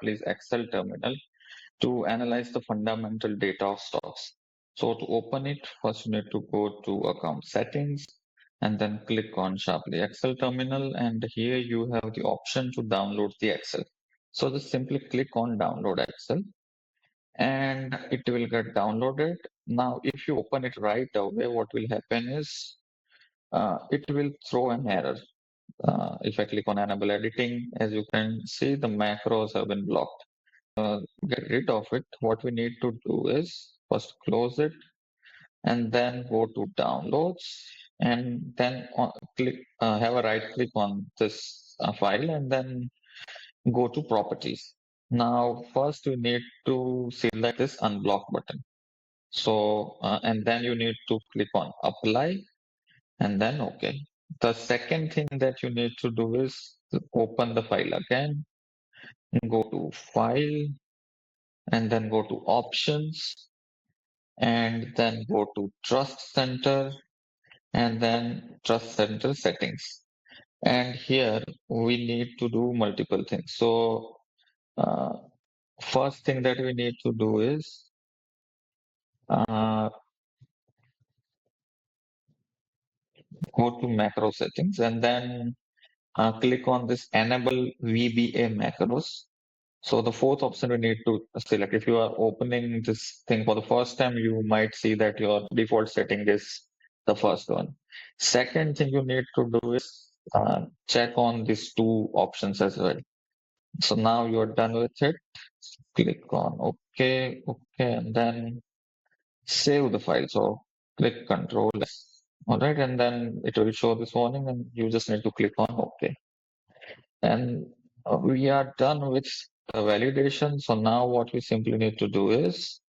Sharply's Excel terminal to analyze the fundamental data of stocks. So to open it, first you need to go to account settings and then click on Sharply Excel terminal. And here you have the option to download the Excel. So just simply click on download Excel and it will get downloaded. Now, if you open it right away, what will happen is it will throw an error. If I click on enable editing, as you can see, the macros have been blocked. Get rid of it. What we need to do is first close it and then go to downloads and then have a right click on this file and then go to properties. Now, first we need to select this unblock button. So, and then you need to click on apply and then OK. The second thing that you need to do is to open the file again, go to file and then go to options and then go to trust center and then trust center settings. And here we need to do multiple things. So, uh, first thing that we need to do is go to macro settings and then click on this enable VBA macros. So the fourth option we need to select. If you are opening this thing for the first time, you might see that your default setting is the first one. Second thing you need to do is check on these two options as well. So now you're done with it. Click on OK, OK, and then save the file. So click Control S. All right, and then it will show this warning, and you just need to click on OK. And we are done with the validation. So now what we simply need to do is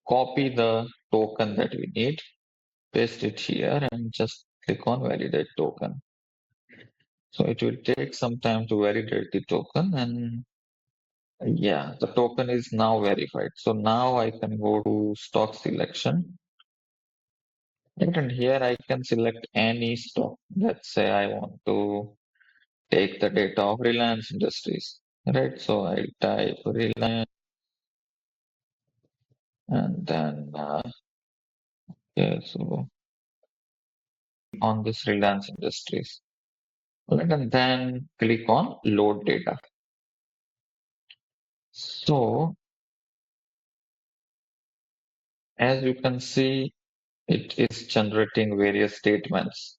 copy the token that we need, paste it here, and just click on validate token. So it will take some time to validate the token, and yeah, the token is now verified. So now I can go to stock selection. And here I can select any stock. Let's say I want to take the data of Reliance Industries, right? So I type Reliance and then, okay, so on this Reliance Industries, right? And then click on load data. So as you can see, it is generating various statements.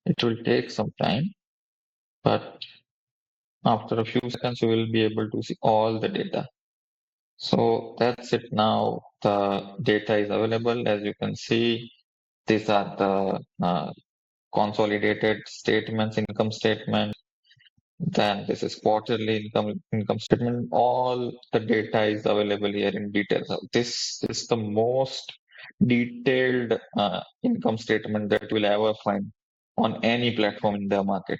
It will take some time, but after a few seconds, you will be able to see all the data. So that's it now. The data is available. As you can see, these are the consolidated statements, income statement. Then this is quarterly income statement. All the data is available here in detail. So this is the most detailed income statement that you'll ever find on any platform in the market,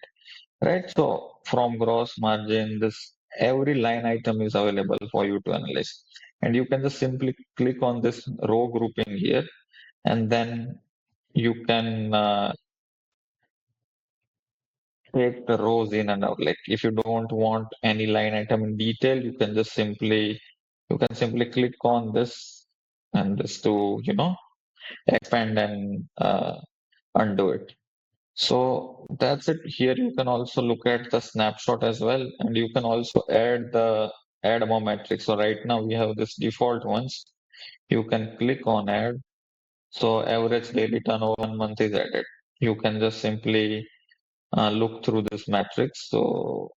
right? So from gross margin, this every line item is available for you to analyze, and you can just simply click on this row grouping here, and then you can take the rows in and out. Like if you don't want any line item in detail, you can simply click on this and this to expand and undo it. So that's it. Here you can also look at the snapshot as well, and you can also add more metrics. So right now we have this default ones. You can click on add. So average daily turnover 1 month is added. You can just simply look through this matrix. So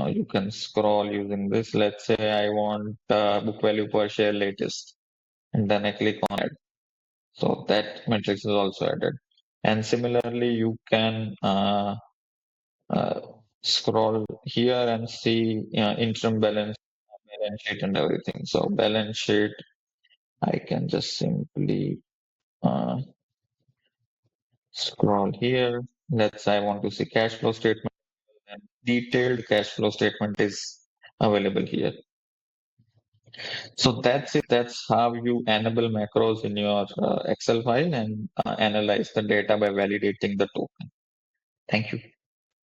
you can scroll using this. Let's say I want book value per share latest, and then I click on it. So that matrix is also added. And similarly, you can uh, scroll here and see interim balance sheet, and everything. So balance sheet, I can just simply uh, scroll here. Let's say I want to see cash flow statement. And detailed cash flow statement is available here. So that's it. That's how you enable macros in your Excel file and analyze the data by validating the token. Thank you.